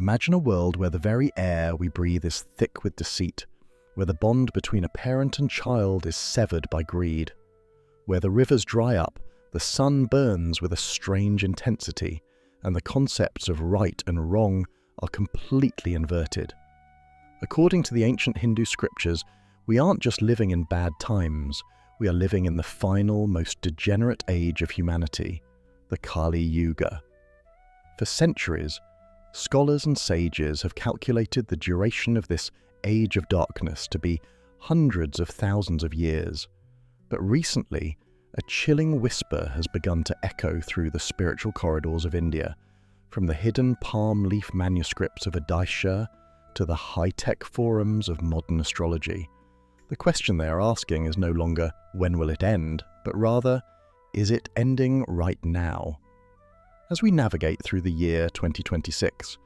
Imagine a world where the very air we breathe is thick with deceit, where the bond between a parent and child is severed by greed, where the rivers dry up, the sun burns with a strange intensity, and the concepts of right and wrong are completely inverted. According to the ancient Hindu scriptures, we aren't just living in bad times, we are living in the final, most degenerate age of humanity, the Kali Yuga. For centuries, scholars and sages have calculated the duration of this age of darkness to be hundreds of thousands of years. But recently, a chilling whisper has begun to echo through the spiritual corridors of India, from the hidden palm leaf manuscripts of Odisha to the high-tech forums of modern astrology. The question they are asking is no longer, when will it end, but rather, is it ending right now? As we navigate through the year 2026,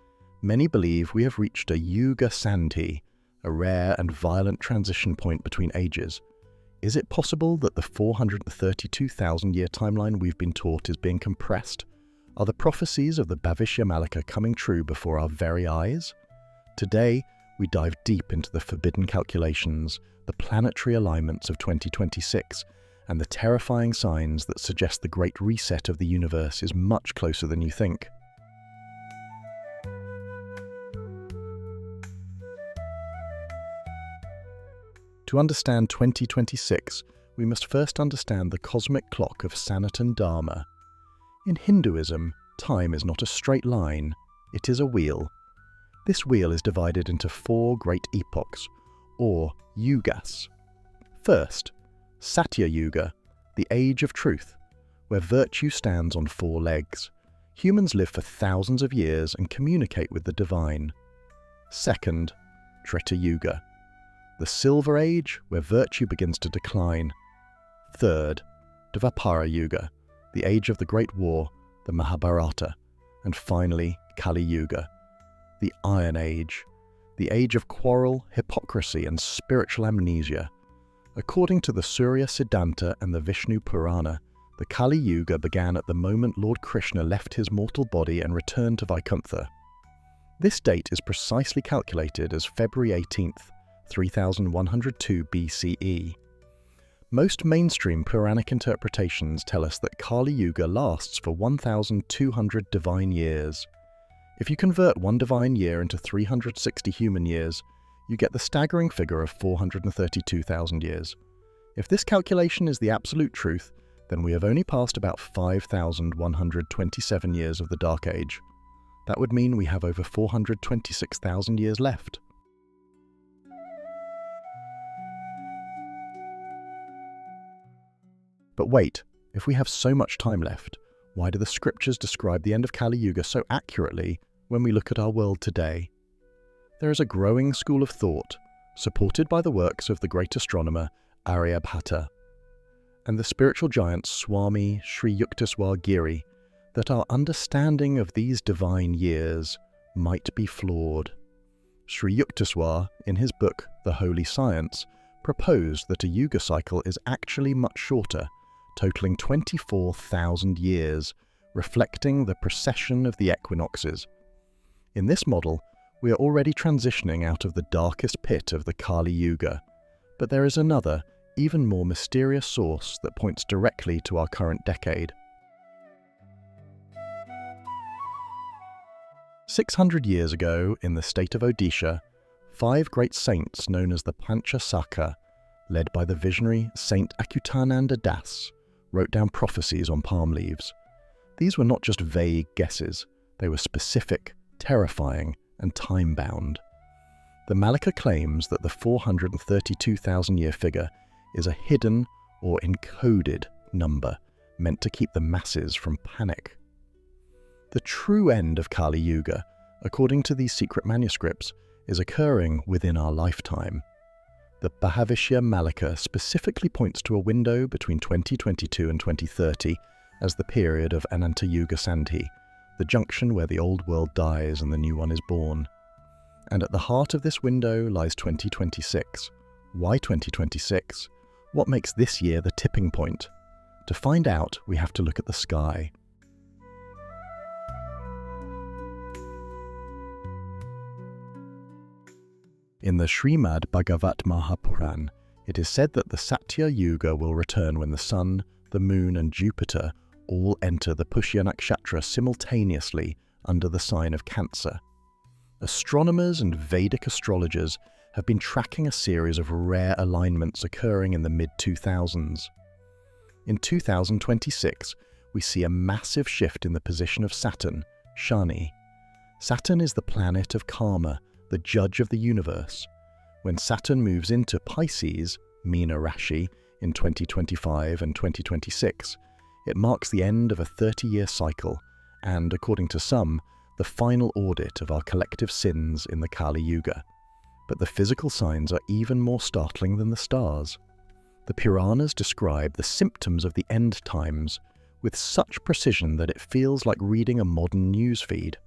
many believe we have reached a Yuga Sandhi, a rare and violent transition point between ages. Is it possible that the 432,000-year timeline we've been taught is being compressed? Are the prophecies of the Bhagavata coming true before our very eyes? Today, we dive deep into the forbidden calculations, the planetary alignments of 2026, and the terrifying signs that suggest the great reset of the universe is much closer than you think. To understand 2026, we must first understand the cosmic clock of Sanatana Dharma. In Hinduism, time is not a straight line, it is a wheel. This wheel is divided into 4 great epochs, or yugas. First, Satya Yuga, the age of truth, where virtue stands on 4 legs. Humans live for thousands of years and communicate with the divine. Second, Treta Yuga, the Silver Age, where virtue begins to decline. Third, Dvapara Yuga, the age of the Great War, the Mahabharata. And finally, Kali Yuga, the Iron Age, the age of quarrel, hypocrisy, and spiritual amnesia. According to the Surya Siddhanta and the Vishnu Purana, the Kali Yuga began at the moment Lord Krishna left his mortal body and returned to Vaikuntha. This date is precisely calculated as February 18th, 3102 BCE. Most mainstream Puranic interpretations tell us that Kali Yuga lasts for 1,200 divine years. If you convert one divine year into 360 human years, you get the staggering figure of 432,000 years. If this calculation is the absolute truth, then we have only passed about 5,127 years of the Dark Age. That would mean we have over 426,000 years left. But wait, if we have so much time left, why do the scriptures describe the end of Kali Yuga so accurately when we look at our world today? There is a growing school of thought, supported by the works of the great astronomer Aryabhata and the spiritual giant Swami Sri Yukteswar Giri, that our understanding of these divine years might be flawed. Sri Yukteswar, in his book The Holy Science, proposed that a Yuga cycle is actually much shorter, totaling 24,000 years, reflecting the precession of the equinoxes. In this model, we are already transitioning out of the darkest pit of the Kali Yuga, but there is another, even more mysterious source that points directly to our current decade. 600 years ago, in the state of Odisha, 5 great saints known as the Panchasakha, led by the visionary Saint Achyutananda Das, wrote down prophecies on palm leaves. These were not just vague guesses, they were specific, terrifying, and time-bound. The Malika claims that the 432,000-year figure is a hidden or encoded number meant to keep the masses from panic. The true end of Kali Yuga, according to these secret manuscripts, is occurring within our lifetime. The Bhagavata Purana specifically points to a window between 2022 and 2030 as the period of Ananta Yuga Sandhi, the junction where the old world dies and the new one is born. And at the heart of this window lies 2026. Why 2026? What makes this year the tipping point? To find out, we have to look at the sky. In the Srimad Bhagavata Purana, it is said that the Satya Yuga will return when the Sun, the Moon and Jupiter all enter the Pushya Nakshatra simultaneously under the sign of Cancer. Astronomers and Vedic astrologers have been tracking a series of rare alignments occurring in the mid-2000s. In 2026, we see a massive shift in the position of Saturn, Shani. Saturn is the planet of karma, the judge of the universe. When Saturn moves into Pisces, Meena Rashi, in 2025 and 2026, it marks the end of a 30-year cycle and, according to some, the final audit of our collective sins in the Kali Yuga. But the physical signs are even more startling than the stars. The Puranas describe the symptoms of the end times with such precision that it feels like reading a modern news feed.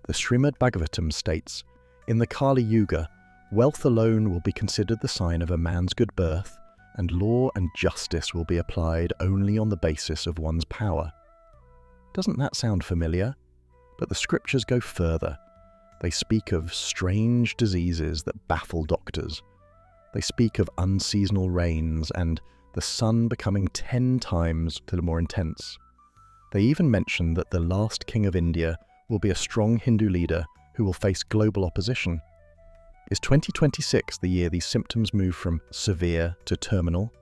The Srimad Bhagavatam states, "In the Kali Yuga, wealth alone will be considered the sign of a man's good birth, and law and justice will be applied only on the basis of one's power." Doesn't that sound familiar? But the scriptures go further. They speak of strange diseases that baffle doctors. They speak of unseasonal rains and the sun becoming 10 times more intense. They even mention that the last king of India will be a strong Hindu leader who will face global opposition. Is 2026 the year these symptoms move from severe to terminal?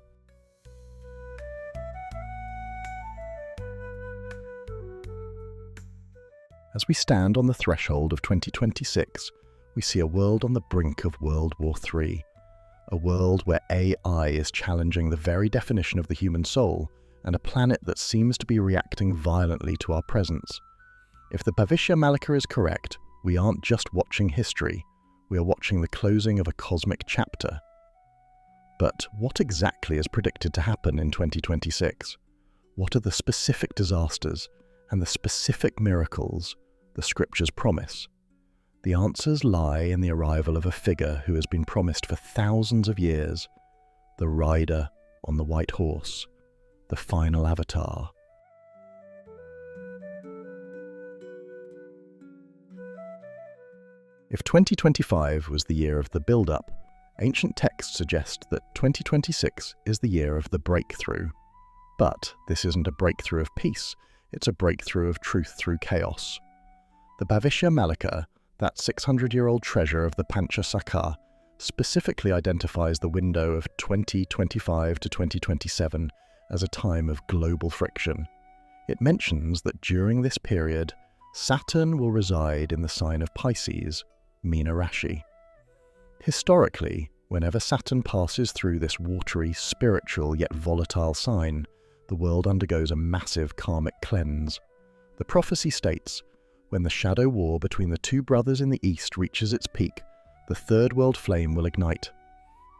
As we stand on the threshold of 2026, we see a world on the brink of World War III, a world where AI is challenging the very definition of the human soul, and a planet that seems to be reacting violently to our presence. If the Bhavishya Malika is correct, we aren't just watching history, we are watching the closing of a cosmic chapter. But what exactly is predicted to happen in 2026? What are the specific disasters and the specific miracles the scriptures promise? The answers lie in the arrival of a figure who has been promised for thousands of years, the rider on the white horse, the final avatar. If 2025 was the year of the build-up, ancient texts suggest that 2026 is the year of the breakthrough. But this isn't a breakthrough of peace, it's a breakthrough of truth through chaos. The Bhavishya Malika, that 600-year-old treasure of the Panchasakha, specifically identifies the window of 2025 to 2027 as a time of global friction. It mentions that during this period, Saturn will reside in the sign of Pisces, Meena Rashi. Historically, whenever Saturn passes through this watery, spiritual yet volatile sign, the world undergoes a massive karmic cleanse. The prophecy states, when the shadow war between the two brothers in the east reaches its peak, the third world flame will ignite.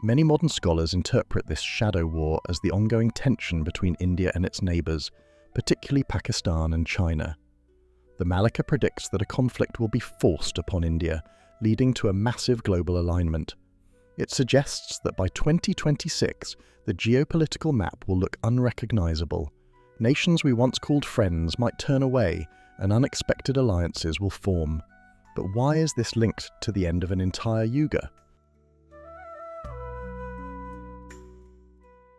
Many modern scholars interpret this shadow war as the ongoing tension between India and its neighbours, particularly Pakistan and China. The Malika predicts that a conflict will be forced upon India, leading to a massive global alignment. It suggests that by 2026, the geopolitical map will look unrecognisable. Nations we once called friends might turn away, and unexpected alliances will form. But why is this linked to the end of an entire yuga?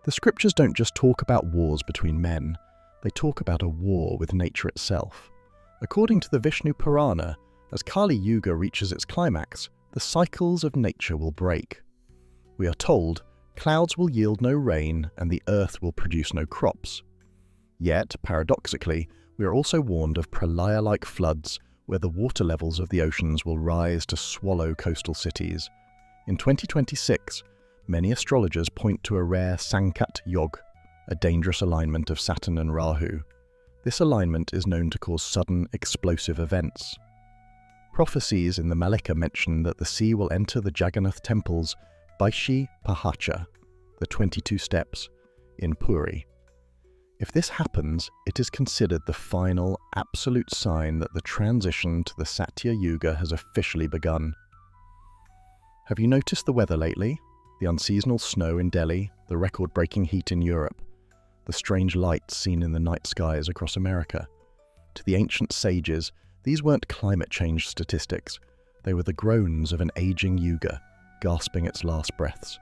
The scriptures don't just talk about wars between men, they talk about a war with nature itself. According to the Vishnu Purana, as Kali Yuga reaches its climax, the cycles of nature will break. We are told clouds will yield no rain and the earth will produce no crops. Yet, paradoxically, we are also warned of pralaya-like floods where the water levels of the oceans will rise to swallow coastal cities. In 2026, many astrologers point to a rare Sankat Yog, a dangerous alignment of Saturn and Rahu. This alignment is known to cause sudden, explosive events. Prophecies in the Malika mention that the sea will enter the Jagannath temple's Baishi Pahacha, the 22 steps, in Puri. If this happens, it is considered the final, absolute sign that the transition to the Satya Yuga has officially begun. Have you noticed the weather lately? The unseasonal snow in Delhi, the record-breaking heat in Europe, the strange lights seen in the night skies across America. To the ancient sages, these weren't climate change statistics. They were the groans of an aging yuga, gasping its last breaths.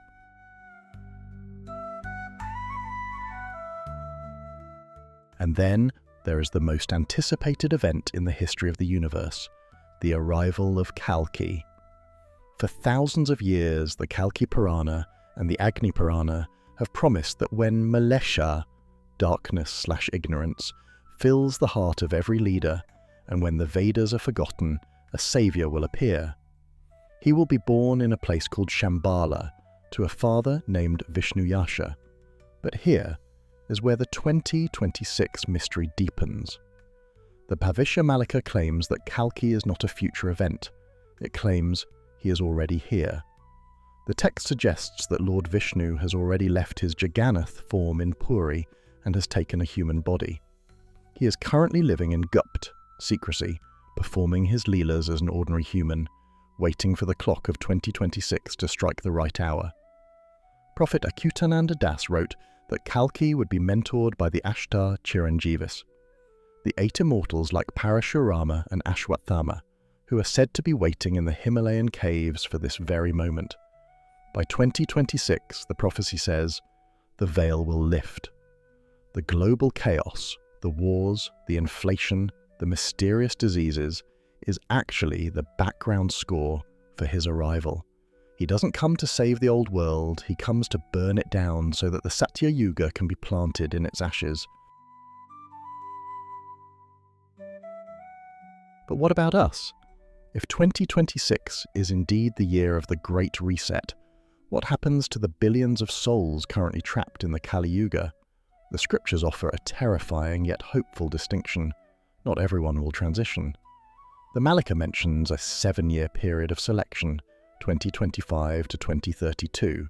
And then there is the most anticipated event in the history of the universe, the arrival of Kalki. For thousands of years, the Kalki Purana and the Agni Purana have promised that when Malesha, darkness/ignorance, fills the heart of every leader, and when the Vedas are forgotten, a saviour will appear. He will be born in a place called Shambhala, to a father named Vishnu Yasha. But here is where the 2026 mystery deepens. The Bhavishya claims that Kalki is not a future event. It claims he is already here. The text suggests that Lord Vishnu has already left his Jagannath form in Puri and has taken a human body. He is currently living in Gupt, secrecy, performing his leelas as an ordinary human, waiting for the clock of 2026 to strike the right hour. Prophet Achyutananda Das wrote that Kalki would be mentored by the Ashtar Chiranjeevis, the 8 immortals like Parashurama and Ashwatthama, who are said to be waiting in the Himalayan caves for this very moment. By 2026, the prophecy says, the veil will lift. The global chaos, the wars, the inflation, the mysterious diseases, is actually the background score for his arrival. He doesn't come to save the old world, he comes to burn it down so that the Satya Yuga can be planted in its ashes. But what about us? If 2026 is indeed the year of the Great Reset, what happens to the billions of souls currently trapped in the Kali Yuga? The scriptures offer a terrifying yet hopeful distinction. Not everyone will transition. The Malika mentions a 7-year period of selection, 2025 to 2032.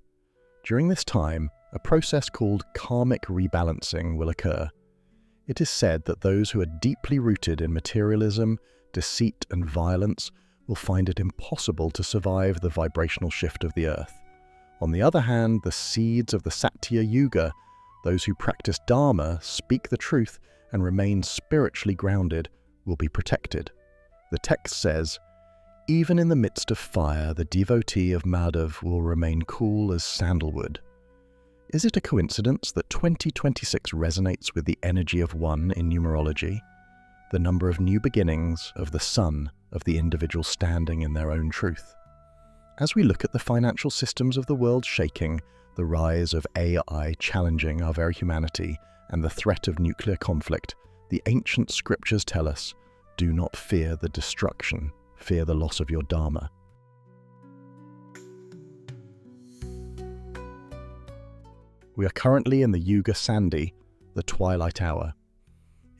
During this time, a process called karmic rebalancing will occur. It is said that those who are deeply rooted in materialism, deceit, and violence will find it impossible to survive the vibrational shift of the earth. On the other hand, the seeds of the Satya Yuga, those who practice Dharma, speak the truth, and remain spiritually grounded, will be protected. The text says, even in the midst of fire, the devotee of Madhav will remain cool as sandalwood. Is it a coincidence that 2026 resonates with the energy of 1 in numerology? The number of new beginnings, of the sun, of the individual standing in their own truth. As we look at the financial systems of the world shaking, the rise of AI challenging our very humanity, and the threat of nuclear conflict, the ancient scriptures tell us, do not fear the destruction, fear the loss of your Dharma. We are currently in the Yuga Sandhi, the twilight hour.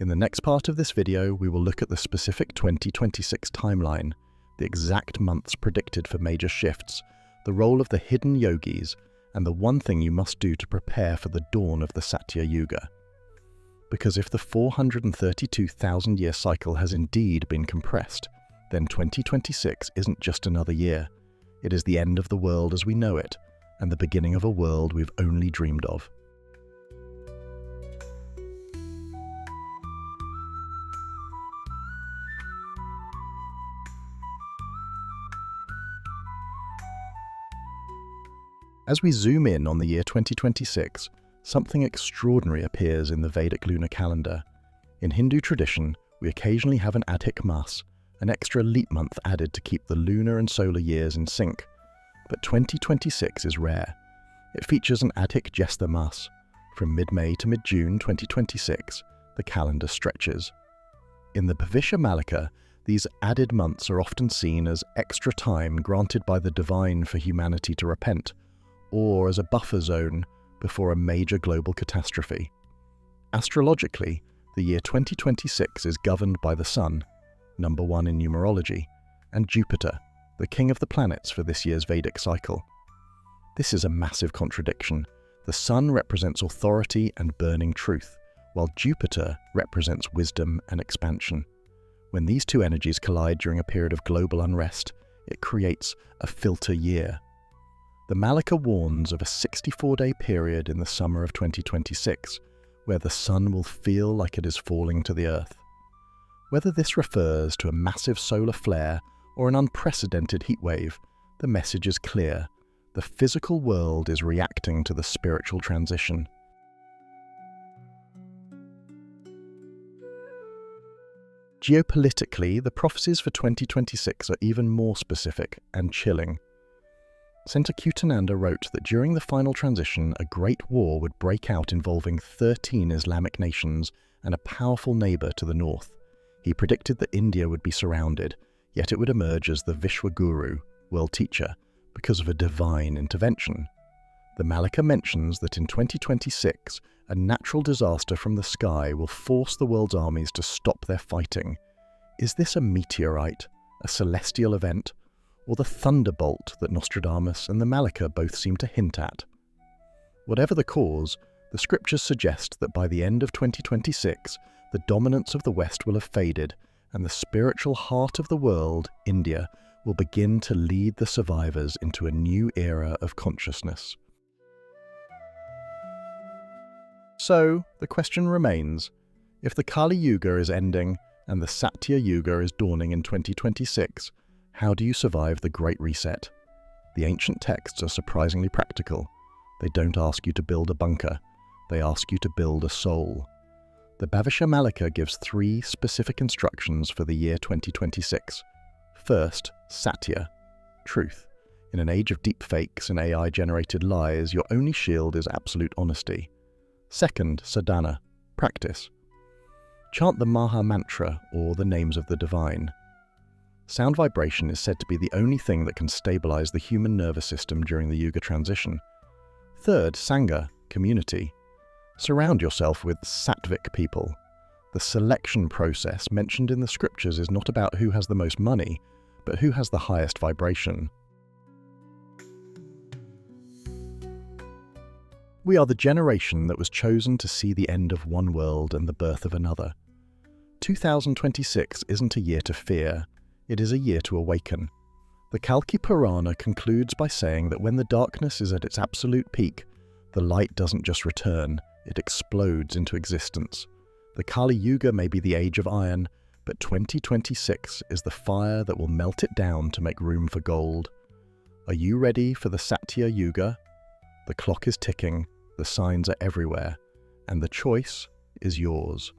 In the next part of this video, we will look at the specific 2026 timeline, the exact months predicted for major shifts, the role of the hidden yogis, and the one thing you must do to prepare for the dawn of the Satya Yuga. Because if the 432,000-year cycle has indeed been compressed, then 2026 isn't just another year. It is the end of the world as we know it, and the beginning of a world we've only dreamed of. As we zoom in on the year 2026, something extraordinary appears in the Vedic lunar calendar. In Hindu tradition, we occasionally have an Adhik Mas, an extra leap month added to keep the lunar and solar years in sync. But 2026 is rare. It features an Adhik Jyestha Mas. From mid-May to mid-June 2026, the calendar stretches. In the Bhavishya Malika, these added months are often seen as extra time granted by the divine for humanity to repent, or as a buffer zone before a major global catastrophe. Astrologically, the year 2026 is governed by the Sun, number 1 in numerology, and Jupiter, the king of the planets for this year's Vedic cycle. This is a massive contradiction. The Sun represents authority and burning truth, while Jupiter represents wisdom and expansion. When these two energies collide during a period of global unrest, it creates a filter year. The Malika warns of a 64-day period in the summer of 2026, where the sun will feel like it is falling to the earth. Whether this refers to a massive solar flare or an unprecedented heatwave, the message is clear. The physical world is reacting to the spiritual transition. Geopolitically, the prophecies for 2026 are even more specific and chilling. St. Acutananda wrote that during the final transition, a great war would break out involving 13 Islamic nations and a powerful neighbour to the north. He predicted that India would be surrounded, yet it would emerge as the Vishwaguru, world teacher, because of a divine intervention. The Malika mentions that in 2026, a natural disaster from the sky will force the world's armies to stop their fighting. Is this a meteorite, a celestial event, or the thunderbolt that Nostradamus and the Malika both seem to hint at? Whatever the cause, the scriptures suggest that by the end of 2026, the dominance of the West will have faded, and the spiritual heart of the world, India, will begin to lead the survivors into a new era of consciousness. So, the question remains, if the Kali Yuga is ending and the Satya Yuga is dawning in 2026, how do you survive the Great Reset? The ancient texts are surprisingly practical. They don't ask you to build a bunker. They ask you to build a soul. The Bhavishya Malika gives 3 specific instructions for the year 2026. First, Satya, truth. In an age of deep fakes and AI-generated lies, your only shield is absolute honesty. Second, Sadhana, practice. Chant the Maha Mantra, or the names of the divine. Sound vibration is said to be the only thing that can stabilize the human nervous system during the Yuga transition. Third, Sangha, community. Surround yourself with sattvic people. The selection process mentioned in the scriptures is not about who has the most money, but who has the highest vibration. We are the generation that was chosen to see the end of one world and the birth of another. 2026 isn't a year to fear, it is a year to awaken. The Kalki Purana concludes by saying that when the darkness is at its absolute peak, the light doesn't just return, it explodes into existence. The Kali Yuga may be the age of iron, but 2026 is the fire that will melt it down to make room for gold. Are you ready for the Satya Yuga? The clock is ticking, the signs are everywhere, and the choice is yours.